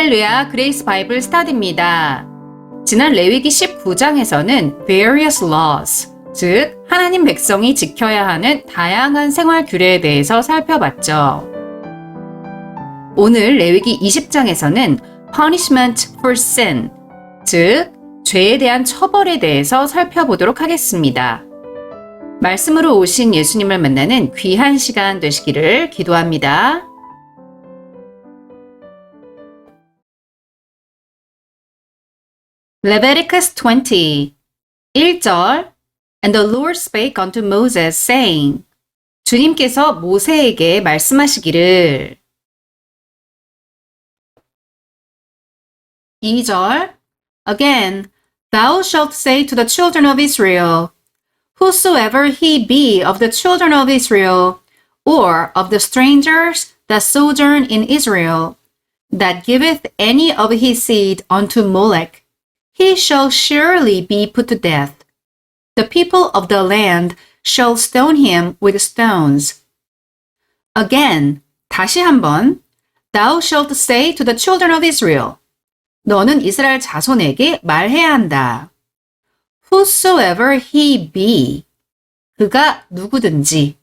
할렐루야, 그레이스 바이블 스타디입니다. 지난 레위기 19장에서는 various laws, 즉 하나님 백성이 지켜야 하는 다양한 생활 규례에 대해서 살펴봤죠. 오늘 레위기 20장에서는 punishment for sin, 즉 죄에 대한 처벌에 대해서 살펴보도록 하겠습니다. 말씀으로 오신 예수님을 만나는 귀한 시간 되시기를 기도합니다. Leviticus 20, 1절 And the Lord spake unto Moses, saying 주님께서 모세에게 말씀하시기를 2절 Again, thou shalt say to the children of Israel, Whosoever he be of the children of Israel, or of the strangers that sojourn in Israel, that giveth any of his seed unto Molech, he shall surely be put to death. The people of the land shall stone him with stones. Again, 다시 한번, thou shalt say to the children of Israel, 너는 이스라엘 자손에게 말해야 한다. Whosoever he be, 그가 누구든지,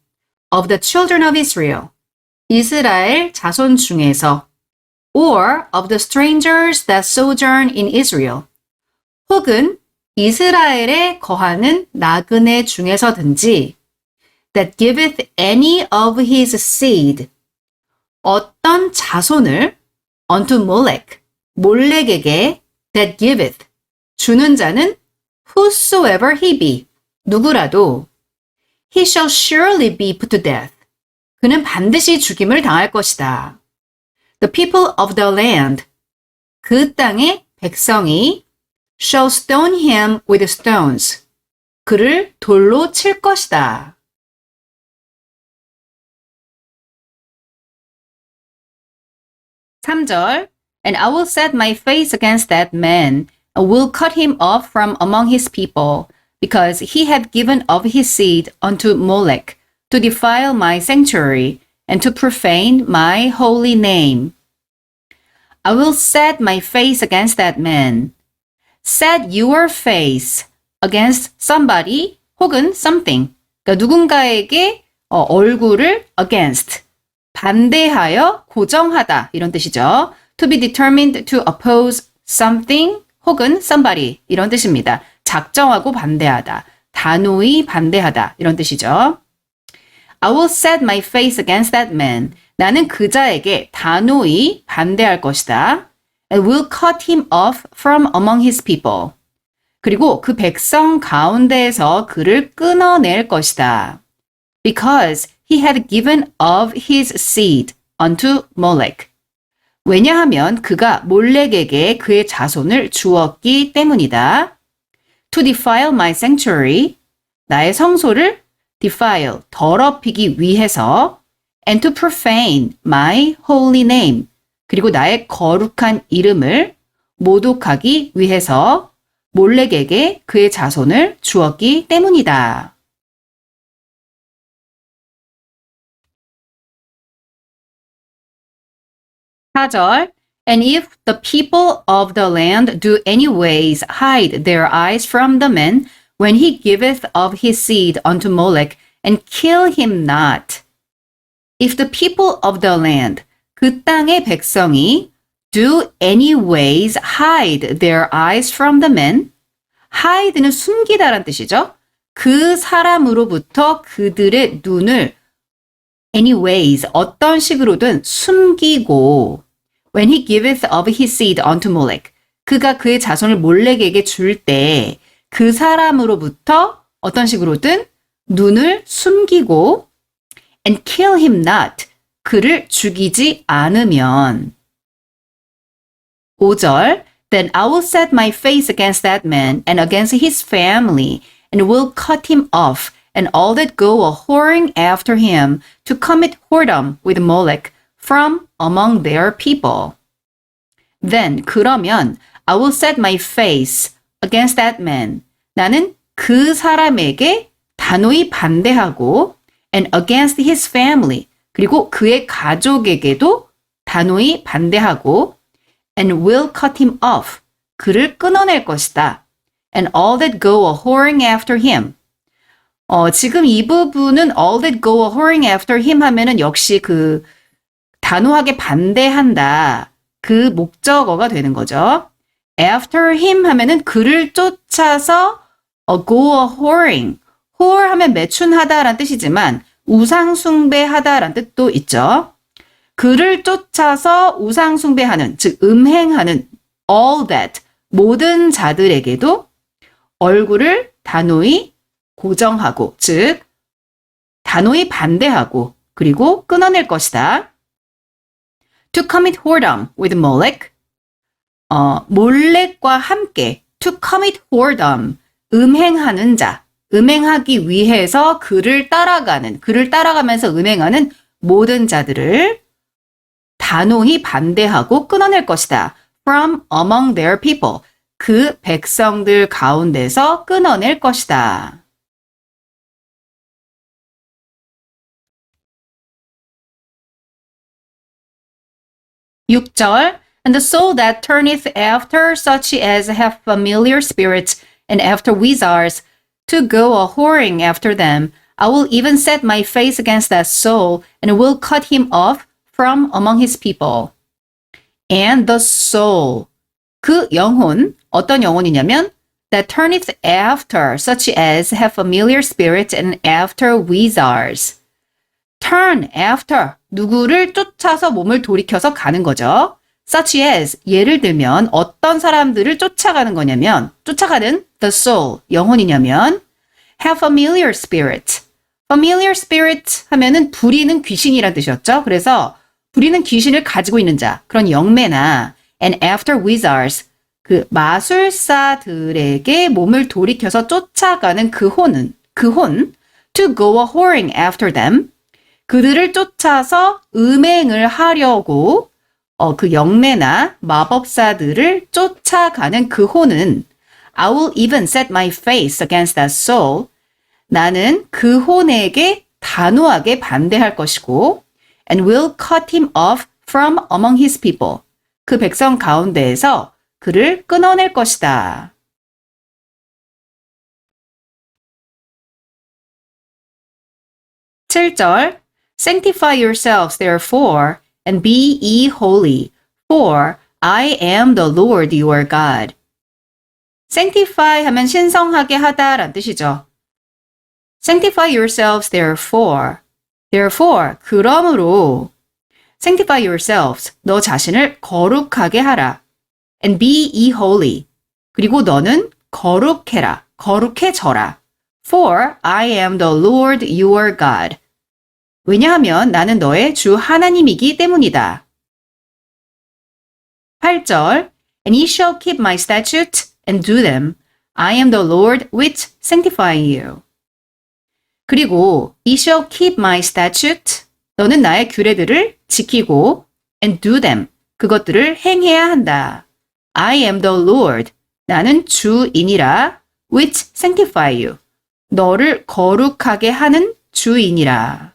of the children of Israel, 이스라엘 자손 중에서, or of the strangers that sojourn in Israel, 혹은 이스라엘에 거하는 나그네 중에서든지 that giveth any of his seed 어떤 자손을 unto Molech 몰렉에게 that giveth 주는 자는 whosoever he be 누구라도 he shall surely be put to death 그는 반드시 죽임을 당할 것이다. The people of the land 그 땅의 백성이 shall stone him with stones. 그를 돌로 칠 것이다. 3절 And I will set my face against that man, and will cut him off from among his people, because he hath given of his seed unto Molech, to defile my sanctuary, and to profane my holy name. I will set my face against that man. Set your face against somebody 혹은 something. 그러니까 누군가에게 얼굴을 against, 반대하여 고정하다 이런 뜻이죠. To be determined to oppose something 혹은 somebody 이런 뜻입니다. 작정하고 반대하다, 단호히 반대하다 이런 뜻이죠. I will set my face against that man. 나는 그 자에게 단호히 반대할 것이다. And will cut him off from among his people. 그리고 그 백성 가운데에서 그를 끊어낼 것이다. Because he had given of his seed unto Molech. 왜냐하면 그가 몰렉에게 그의 자손을 주었기 때문이다. To defile my sanctuary. 나의 성소를 defile, 더럽히기 위해서 and to profane my holy name. 그리고 나의 거룩한 이름을 모독하기 위해서 몰렉에게 그의 자손을 주었기 때문이다. 4절 And if the people of the land do anyways hide their eyes from the man when he giveth of his seed unto Molech and kill him not. If the people of the land 그 땅의 백성이 do anyways hide their eyes from the man. hide는 숨기다란 뜻이죠. 그 사람으로부터 그들의 눈을 anyways 어떤 식으로든 숨기고 when he giveth of his seed unto Molech. 그가 그의 자손을 몰렉에게 줄 때 그 사람으로부터 어떤 식으로든 눈을 숨기고 and kill him not. 그를 죽이지 않으면 5절 Then I will set my face against that man and against his family and will cut him off and all that go a-whoring after him to commit whoredom with Molech from among their people. Then 그러면 I will set my face against that man. 나는 그 사람에게 단호히 반대하고 and against his family. 그리고 그의 가족에게도 단호히 반대하고 and will cut him off. 그를 끊어낼 것이다. And all that go a-whoring after him. 지금 이 부분은 all that go a-whoring after him 하면은 역시 그 단호하게 반대한다. 그 목적어가 되는 거죠. after him 하면은 그를 쫓아서 go a-whoring. whore 하면 매춘하다라는 뜻이지만 우상숭배하다라는 뜻도 있죠. 그를 쫓아서 우상숭배하는, 즉 음행하는 all that, 모든 자들에게도 얼굴을 단호히 고정하고, 즉 단호히 반대하고 그리고 끊어낼 것이다. To commit whoredom with Molech. 몰렉과 함께 to commit whoredom, 음행하는 자, 음행하기 위해서 그를 따라가면서 음행하는 모든 자들을 단호히 반대하고 끊어낼 것이다. From among their people. 그 백성들 가운데서 끊어낼 것이다. 6절 And the soul that turneth after such as have familiar spirits and after wizards to go a-whoring after them, I will even set my face against that soul and will cut him off from among his people. And the soul, 그 영혼, 어떤 영혼이냐면 that turneth after such as have familiar spirits and after wizards. turn after, 누구를 쫓아서 몸을 돌이켜서 가는 거죠. such as, 예를 들면 어떤 사람들을 쫓아가는 거냐면 쫓아가는 the soul, 영혼이냐면 have familiar spirit. familiar spirit 하면은 부리는 귀신이란 뜻이었죠. 그래서 부리는 귀신을 가지고 있는 자, 그런 영매나 and after wizards, 그 마술사들에게 몸을 돌이켜서 쫓아가는 그 혼, to go a-whoring after them, 그들을 쫓아서 음행을 하려고 그 영매나 마법사들을 쫓아가는 그 혼은 I will even set my face against that soul. 나는 그 혼에게 단호하게 반대할 것이고 and will cut him off from among his people. 그 백성 가운데에서 그를 끊어낼 것이다. 7절 Sanctify yourselves therefore and be ye holy, for I am the Lord your God. Sanctify 하면 신성하게 하다라는 뜻이죠. Sanctify yourselves therefore. Therefore, 그러므로 Sanctify yourselves, 너 자신을 거룩하게 하라. And be ye holy. 그리고 너는 거룩해라. 거룩해져라. For I am the Lord your God. 왜냐하면 나는 너의 주 하나님이기 때문이다. 8절 And ye shall keep my statutes and do them. I am the Lord which sanctify you. 그리고 ye shall keep my statute. 너는 나의 규례들을 지키고 and do them. 그것들을 행해야 한다. I am the Lord. 나는 주인이라 which sanctify you. 너를 거룩하게 하는 주인이라.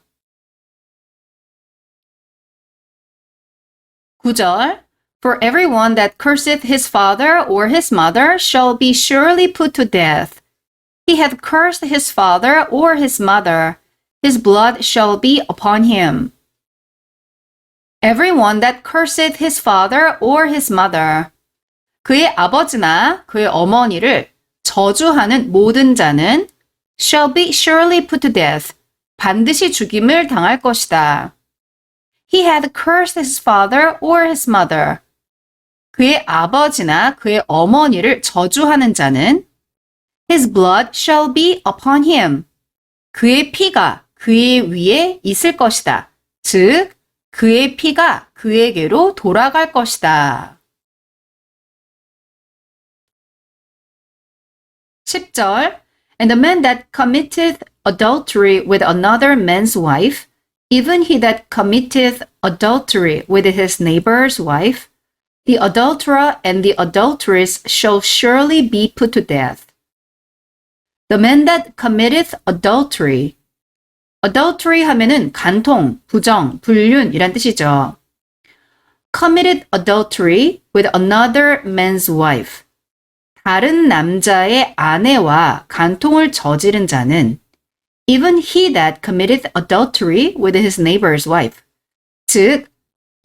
9절 For everyone that curseth his father or his mother shall be surely put to death. He hath cursed his father or his mother. His blood shall be upon him. Everyone that curseth his father or his mother. 그의 아버지나 그의 어머니를 저주하는 모든 자는 shall be surely put to death. 반드시 죽임을 당할 것이다. He had cursed his father or his mother. 그의 아버지나 그의 어머니를 저주하는 자는 His blood shall be upon him. 그의 피가 그의 위에 있을 것이다. 즉, 그의 피가 그에게로 돌아갈 것이다. 10절 And the man that committeth adultery with another man's wife, even he that committeth adultery with his neighbor's wife, the adulterer and the adulteress shall surely be put to death. The man that committeth adultery. adultery 하면은 간통, 부정, 불륜이란 뜻이죠. committed adultery with another man's wife. 다른 남자의 아내와 간통을 저지른 자는 even he that committed adultery with his neighbor's wife. 즉,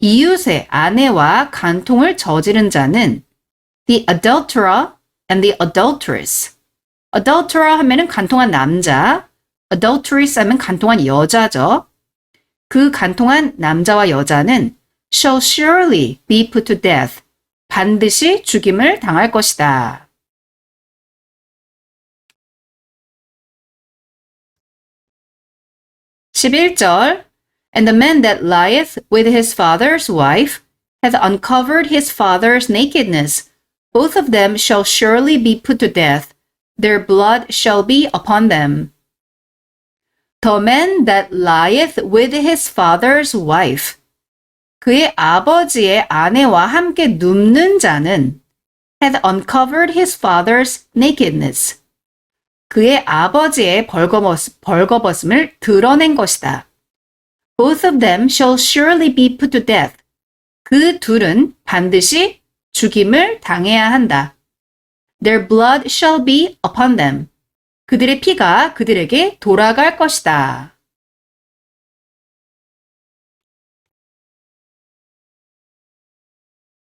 이웃의 아내와 간통을 저지른 자는 the adulterer and the adulteress. adulterer 하면은 간통한 남자, adulteress 하면 간통한 여자죠. 그 간통한 남자와 여자는 shall surely be put to death. 반드시 죽임을 당할 것이다. (11절) And the man that lieth with his father's wife hath uncovered his father's nakedness. Both of them shall surely be put to death. Their blood shall be upon them. The man that lieth with his father's wife. 그의 아버지의 아내와 함께 눕는 자는 hath uncovered his father's nakedness. 그의 아버지의 벌거벗음을 드러낸 것이다. Both of them shall surely be put to death. 그 둘은 반드시 죽임을 당해야 한다. Their blood shall be upon them. 그들의 피가 그들에게 돌아갈 것이다.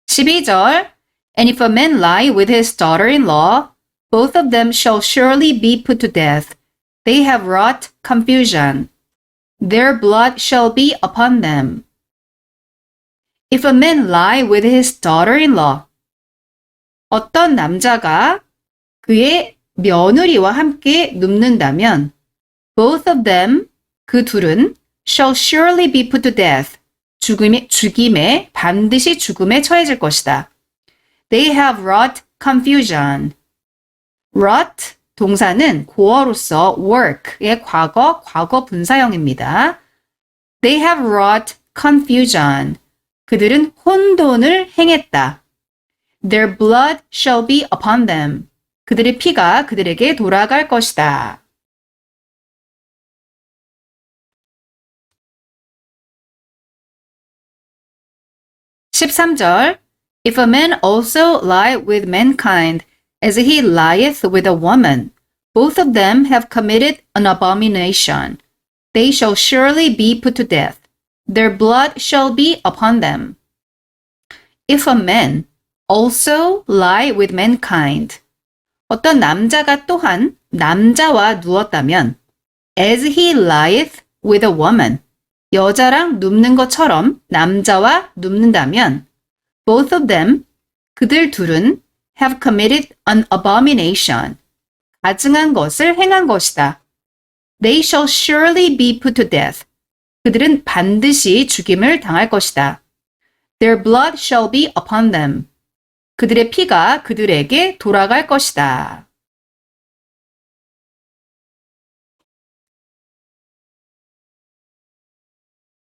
(12절) And if a man lie with his daughter-in-law, both of them shall surely be put to death. They have wrought confusion. Their blood shall be upon them. If a man lie with his daughter-in-law. 어떤 남자가 그의 며느리와 함께 눕는다면 both of them, 그 둘은 shall surely be put to death. 죽임에 반드시 죽음에 처해질 것이다. They have wrought confusion. wrought 동사는 고어로서 work의 과거 분사형입니다. They have wrought confusion. 그들은 혼돈을 행했다. Their blood shall be upon them. 그들의 피가 그들에게 돌아갈 것이다. (13절) If a man also lie with mankind, as he lieth with a woman, both of them have committed an abomination. They shall surely be put to death. Their blood shall be upon them. If a man also lie with mankind. 어떤 남자가 또한 남자와 누웠다면 as he lieth with a woman. 여자랑 눕는 것처럼 남자와 눕는다면 both of them, 그들 둘은 have committed an abomination. 가증한 것을 행한 것이다. They shall surely be put to death. 그들은 반드시 죽임을 당할 것이다. Their blood shall be upon them. 그들의 피가 그들에게 돌아갈 것이다.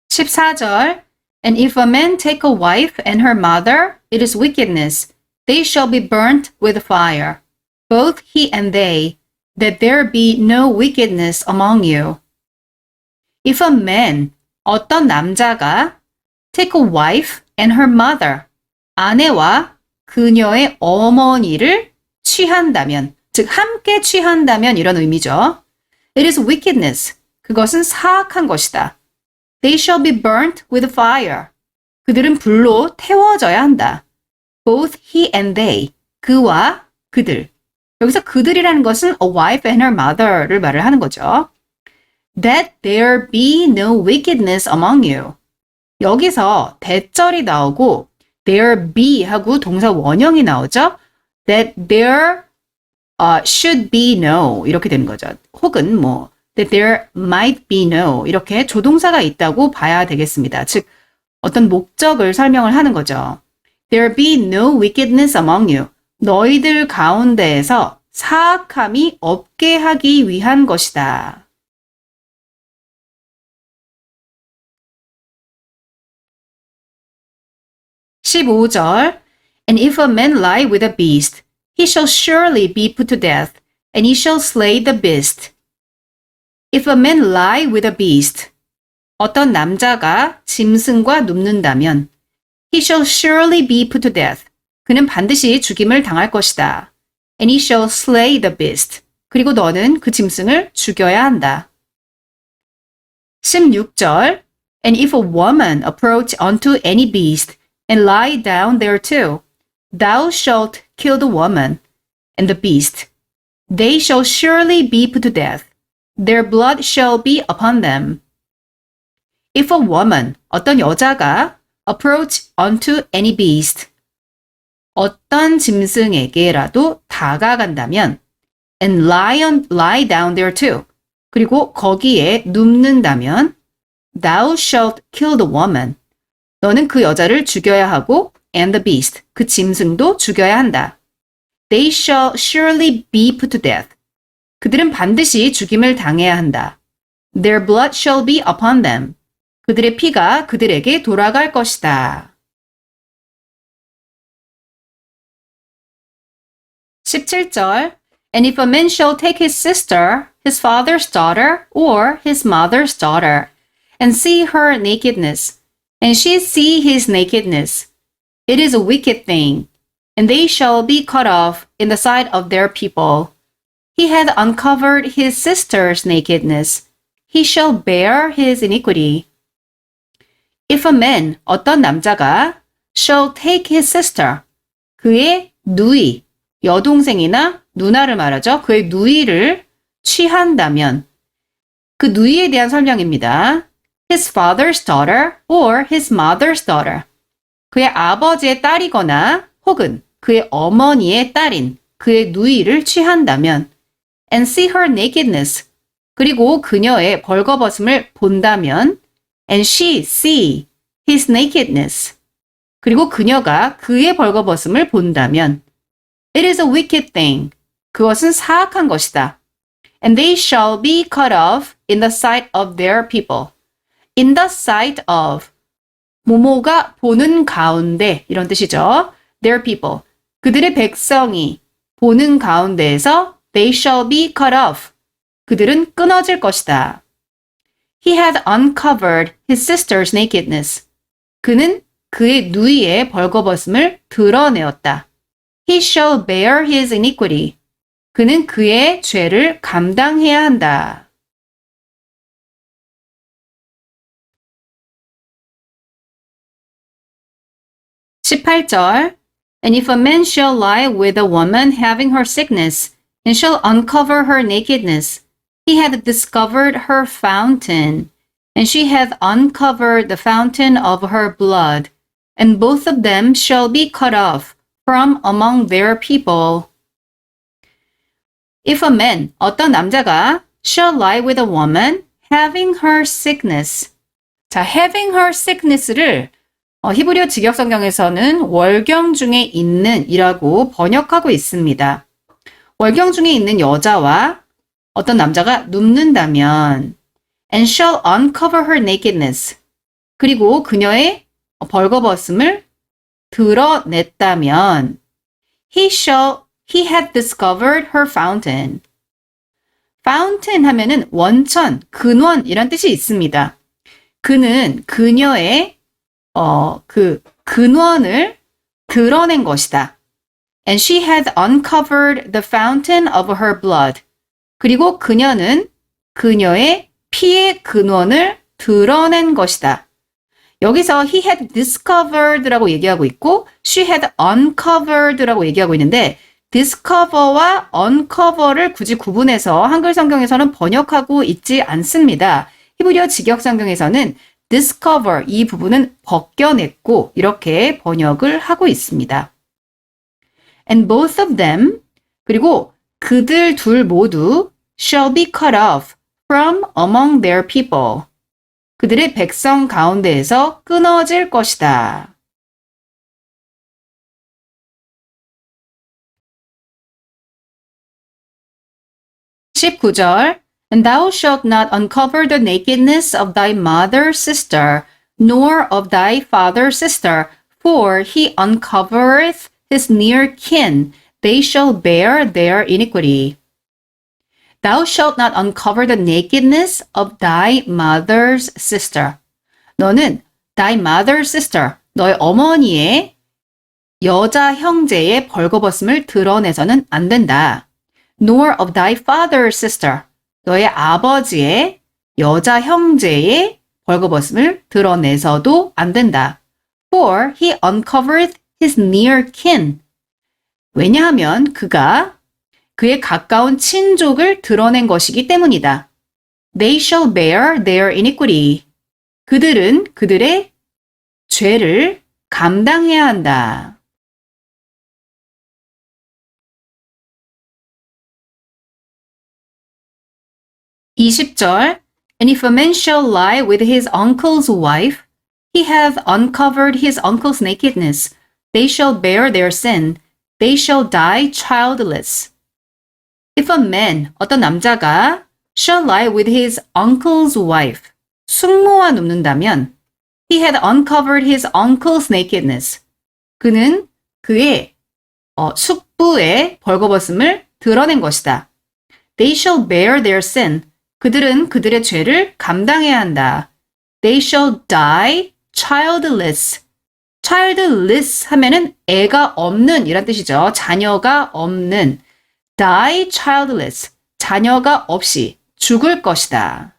(14절) And if a man take a wife and her mother, it is wickedness. They shall be burnt with fire, both he and they, that there be no wickedness among you. If a man, 어떤 남자가 take a wife and her mother, 아내와 그녀의 어머니를 취한다면, 즉 함께 취한다면 이런 의미죠. It is wickedness. 그것은 사악한 것이다. They shall be burnt with fire. 그들은 불로 태워져야 한다. Both he and they. 그와 그들. 여기서 그들이라는 것은 a wife and her mother를 말을 하는 거죠. That there be no wickedness among you. 여기서 대절이 나오고 there be 하고 동사 원형이 나오죠. That there should be no 이렇게 되는 거죠. 혹은 뭐 that there might be no 이렇게 조동사가 있다고 봐야 되겠습니다. 즉 어떤 목적을 설명을 하는 거죠. There be no wickedness among you. 너희들 가운데에서 사악함이 없게 하기 위한 것이다. (15절) And if a man lie with a beast, he shall surely be put to death, and he shall slay the beast. If a man lie with a beast, 어떤 남자가 짐승과 눕는다면 he shall surely be put to death. 그는 반드시 죽임을 당할 것이다. And he shall slay the beast. 그리고 너는 그 짐승을 죽여야 한다. 16절 And if a woman approach unto any beast and lie down thereto, thou shalt kill the woman and the beast. They shall surely be put to death. Their blood shall be upon them. If a woman, 어떤 여자가 approach unto any beast, 어떤 짐승에게라도 다가간다면 and lie down there too. 그리고 거기에 눕는다면 thou shalt kill the woman. 너는 그 여자를 죽여야 하고 and the beast. 그 짐승도 죽여야 한다. They shall surely be put to death. 그들은 반드시 죽임을 당해야 한다. Their blood shall be upon them. 그들의 피가 그들에게 돌아갈 것이다. 17절 And if a man shall take his sister, his father's daughter, or his mother's daughter, and see her nakedness, and she see his nakedness, it is a wicked thing, and they shall be cut off in the sight of their people. He hath uncovered his sister's nakedness. He shall bear his iniquity. If a man, 어떤 남자가, shall take his sister, 그의 누이, 여동생이나 누나를 말하죠. 그의 누이를 취한다면, 그 누이에 대한 설명입니다. His father's daughter or his mother's daughter. 그의 아버지의 딸이거나 혹은 그의 어머니의 딸인 그의 누이를 취한다면 and see her nakedness. 그리고 그녀의 벌거벗음을 본다면 and she see his nakedness. 그리고 그녀가 그의 벌거벗음을 본다면 it is a wicked thing. 그것은 사악한 것이다. And they shall be cut off in the sight of their people. In the sight of 모모가 보는 가운데 이런 뜻이죠. Their people. 그들의 백성이 보는 가운데에서 they shall be cut off. 그들은 끊어질 것이다. He had uncovered his sister's nakedness. 그는 그의 누이의 벌거벗음을 드러내었다. He shall bear his iniquity. 그는 그의 죄를 감당해야 한다. (18절) And if a man shall lie with a woman having her sickness, and shall uncover her nakedness, he hath discovered her fountain, and she hath uncovered the fountain of her blood, and both of them shall be cut off from among their people. If a man, 어떤 남자가 shall lie with a woman having her sickness. 자, having her sickness를 히브리어 직역성경에서는 월경 중에 있는 이라고 번역하고 있습니다. 월경 중에 있는 여자와 어떤 남자가 눕는다면 and shall uncover her nakedness. 그리고 그녀의 벌거벗음을 드러냈다면 he had discovered her fountain. fountain 하면은 원천, 근원 이란 뜻이 있습니다. 그는 그녀의 그 근원을 드러낸 것이다. And she had uncovered the fountain of her blood. 그리고 그녀는 그녀의 피의 근원을 드러낸 것이다. 여기서 he had discovered라고 얘기하고 있고 she had uncovered라고 얘기하고 있는데 discover와 uncover를 굳이 구분해서 한글 성경에서는 번역하고 있지 않습니다. 히브리어 직역 성경에서는 discover 이 부분은 벗겨냈고 이렇게 번역을 하고 있습니다. And both of them 그리고 그들 둘 모두 shall be cut off from among their people. 그들의 백성 가운데에서 끊어질 것이다. (19절) And thou shalt not uncover the nakedness of thy mother's sister, nor of thy father's sister, for he uncovereth his near kin, they shall bear their iniquity. Thou shalt not uncover the nakedness of thy mother's sister. 너는 thy mother's sister, 너의 어머니의 여자 형제의 벌거벗음을 드러내서는 안 된다. Nor of thy father's sister. 너의 아버지의 여자 형제의 벌거벗음을 드러내서도 안 된다. For he uncovered his near kin. 왜냐하면 그가 그의 가까운 친족을 드러낸 것이기 때문이다. They shall bear their iniquity. 그들은 그들의 죄를 감당해야 한다. 20절 And if a man shall lie with his uncle's wife, he hath uncovered his uncle's nakedness. They shall bear their sin. They shall die childless. If a man, 어떤 남자가 shall lie with his uncle's wife, 숙모와 눕는다면 he had uncovered his uncle's nakedness. 그는 그의 숙부의 벌거벗음을 드러낸 것이다. They shall bear their sin. 그들은 그들의 죄를 감당해야 한다. They shall die childless. childless 하면은 애가 없는 이란 뜻이죠. 자녀가 없는. die childless. 자녀가 없이 죽을 것이다.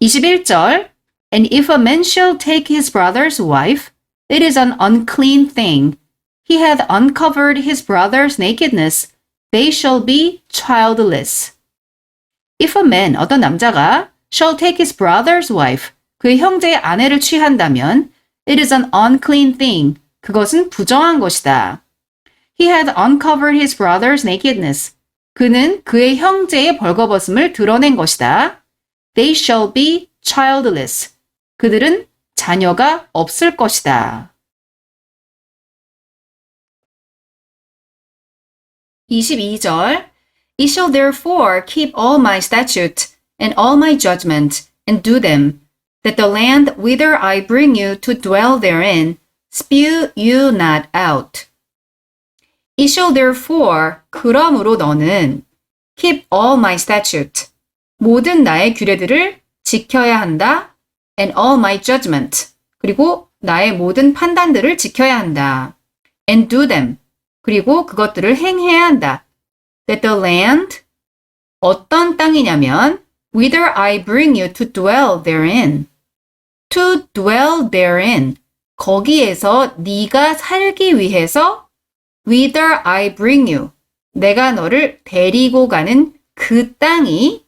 21절 And if a man shall take his brother's wife, it is an unclean thing. He hath uncovered his brother's nakedness. They shall be childless. If a man, 어떤 남자가 shall take his brother's wife, 그의 형제의 아내를 취한다면 it is an unclean thing. 그것은 부정한 것이다. He had uncovered his brother's nakedness. 그는 그의 형제의 벌거벗음을 드러낸 것이다. They shall be childless. 그들은 자녀가 없을 것이다. 22절 Ye shall therefore keep all my statutes and all my judgments and do them, that the land whither I bring you to dwell therein spew you not out. Ye shall therefore, 그러므로 너는 keep all my statutes, 모든 나의 규례들을 지켜야 한다. and all my judgment, 그리고 나의 모든 판단들을 지켜야 한다. and do them, 그리고 그것들을 행해야 한다. that the land, 어떤 땅이냐면 whither I bring you to dwell therein. to dwell therein, 거기에서 네가 살기 위해서 whither I bring you, 내가 너를 데리고 가는 그 땅이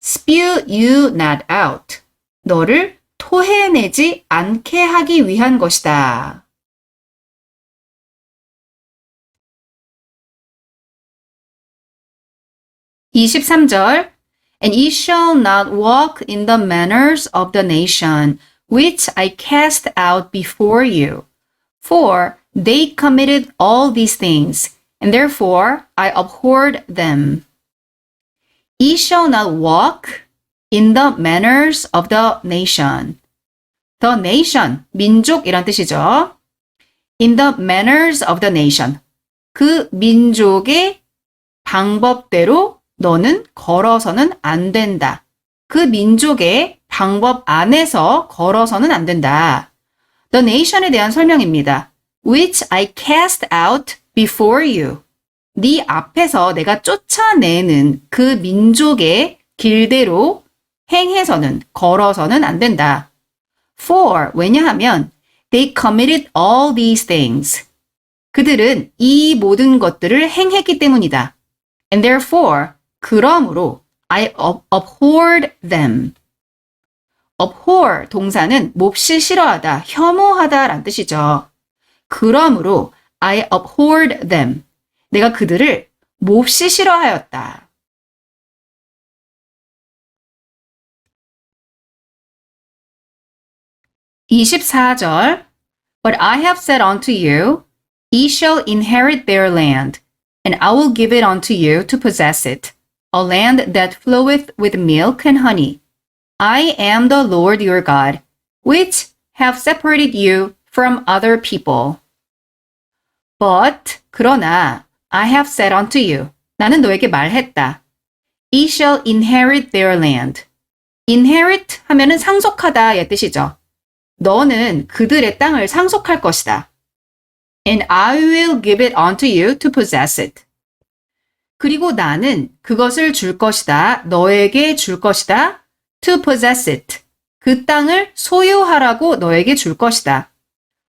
spew you not out, 너를 토해내지 않게 하기 위한 것이다. 23절 And ye shall not walk in the manners of the nation, which I cast out before you. For they committed all these things, and therefore I abhorred them. Ye shall not walk in the manners of the nation. The nation, 민족이란 뜻이죠. In the manners of the nation. 그 민족의 방법대로 너는 걸어서는 안 된다. 그 민족의 방법 안에서 걸어서는 안 된다. The nation에 대한 설명입니다. Which I cast out before you. 네 앞에서 내가 쫓아내는 그 민족의 길대로 행해서는, 걸어서는 안 된다. For, 왜냐하면 they committed all these things. 그들은 이 모든 것들을 행했기 때문이다. And therefore, 그러므로 I abhorred them. abhor 동사는 몹시 싫어하다, 혐오하다 라는 뜻이죠. 그러므로 I abhorred them. 내가 그들을 몹시 싫어하였다. 24절 But I have said unto you, ye shall inherit their land, and I will give it unto you to possess it, a land that floweth with milk and honey. I am the Lord your God, which have separated you from other people. But, 그러나, I have said unto you, 나는 너에게 말했다. Ye shall inherit their land. inherit 하면은 상속하다의 뜻이죠. 너는 그들의 땅을 상속할 것이다. And I will give it unto you to possess it. 그리고 나는 그것을 줄 것이다. 너에게 줄 것이다. To possess it. 그 땅을 소유하라고 너에게 줄 것이다.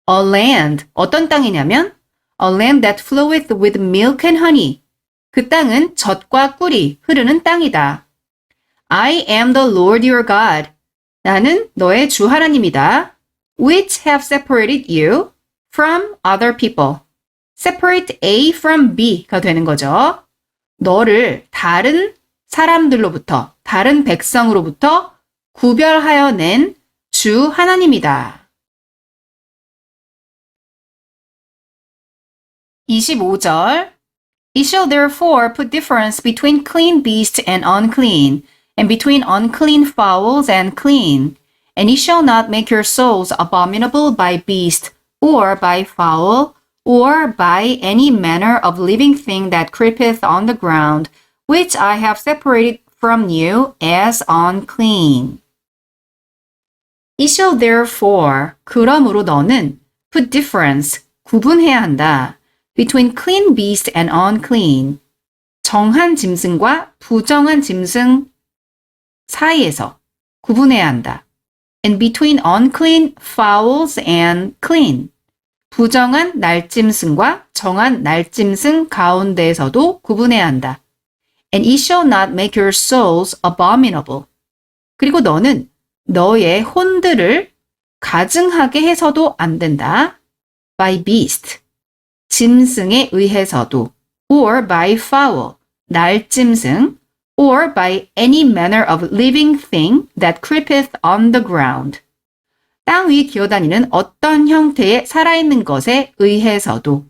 A land. 어떤 땅이냐면 A land that floweth with milk and honey. 그 땅은 젖과 꿀이 흐르는 땅이다. I am the Lord your God. 나는 너의 주 하나님이다. Which have separated you from other people. Separate A from B가 되는 거죠. 너를 다른 사람들로부터, 다른 백성으로부터 구별하여 낸 주 하나님이다. 25절 Ye shall therefore put difference between clean beasts and unclean, and between unclean fowls and clean. And ye shall not make your souls abominable by beast, or by fowl, or by any manner of living thing that creepeth on the ground, which I have separated from you as unclean. Ye shall therefore, 그러므로 너는, put difference, 구분해야 한다. between clean beast and unclean, 정한 짐승과 부정한 짐승 사이에서 구분해야 한다. and between unclean fowls and clean, 부정한 날짐승과 정한 날짐승 가운데에서도 구분해야 한다. And ye shall not make your souls abominable. 그리고 너는 너의 혼들을 가증하게 해서도 안 된다. by beast, 짐승에 의해서도, or by fowl, 날짐승, or by any manner of living thing that creepeth on the ground. 땅 위 기어다니는 어떤 형태의 살아있는 것에 의해서도.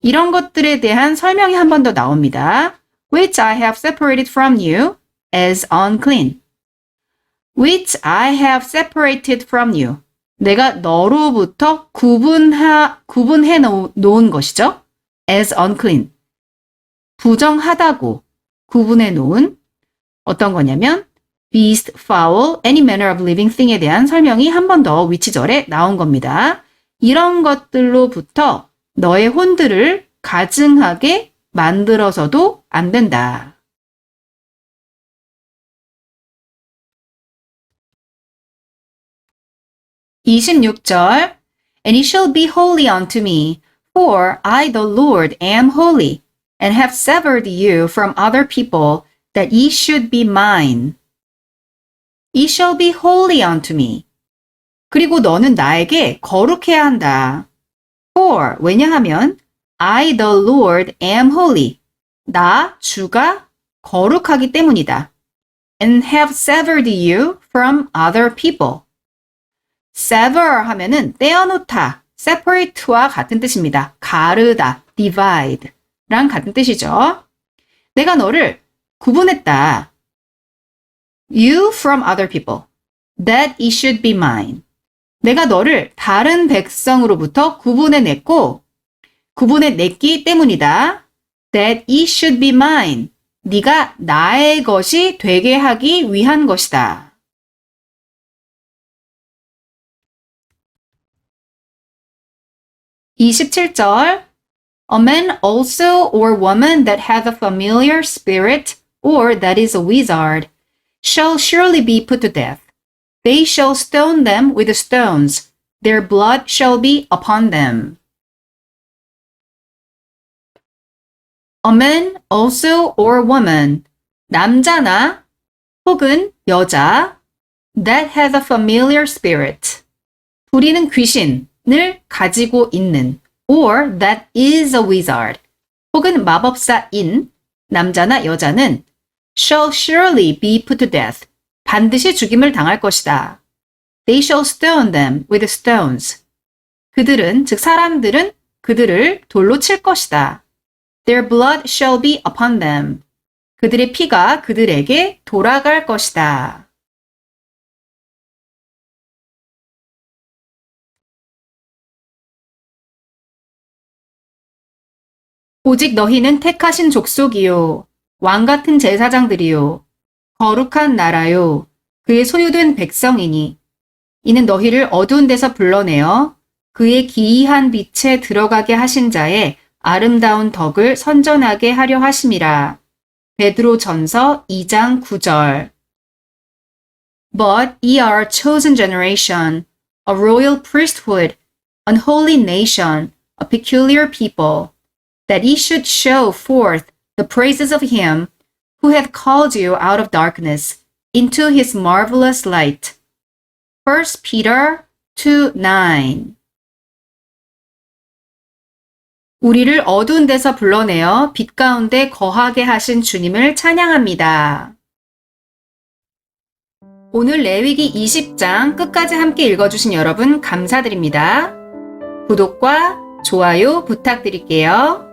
이런 것들에 대한 설명이 한 번 더 나옵니다. Which I have separated from you as unclean. Which I have separated from you. 내가 너로부터 구분해 놓은 것이죠. as unclean. 부정하다고 구분해 놓은 어떤 거냐면 beast, fowl, any manner of living thing에 대한 설명이 한 번 더 위치절에 나온 겁니다. 이런 것들로부터 너의 혼들을 가증하게 만들어서도 안 된다. 26절 And ye shall be holy unto me, for I the Lord am holy, and have severed you from other people, that ye should be mine. Ye shall be holy unto me. 그리고 너는 나에게 거룩해야 한다. For, 왜냐하면 I the Lord am holy. 나, 주가 거룩하기 때문이다. And have severed you from other people. sever 하면은 떼어놓다, separate와 같은 뜻입니다. 가르다, divide 랑 같은 뜻이죠. 내가 너를 구분했다. You from other people, that he should be mine. 내가 너를 다른 백성으로부터 구분해냈고, 구분해냈기 때문이다. That he should be mine. 네가 나의 것이 되게 하기 위한 것이다. 27절 A man also or woman that hath a familiar spirit or that is a wizard shall surely be put to death. They shall stone them with stones. Their blood shall be upon them. A man also or woman, 남자나 혹은 여자, that has a familiar spirit, 부리는 귀신을 가지고 있는, or that is a wizard, 혹은 마법사인 남자나 여자는 shall surely be put to death, 반드시 죽임을 당할 것이다. They shall stone them with stones. 그들은, 즉 사람들은 그들을 돌로 칠 것이다. Their blood shall be upon them. 그들의 피가 그들에게 돌아갈 것이다. 오직 너희는 택하신 족속이요, 왕 같은 제사장들이요, 거룩한 나라요, 그의 소유된 백성이니, 이는 너희를 어두운 데서 불러내어 그의 기이한 빛에 들어가게 하신 자의 아름다운 덕을 선전하게 하려 하심이라. 베드로전서 2장 9절. But ye are a chosen generation, a royal priesthood, an holy nation, a peculiar people, that ye should show forth the praises of him who hath called you out of darkness into his marvelous light. 1 Peter 2:9. 우리를 어두운 데서 불러내어 빛 가운데 거하게 하신 주님을 찬양합니다. 오늘 레위기 20장 끝까지 함께 읽어주신 여러분 감사드립니다. 구독과 좋아요 부탁드릴게요.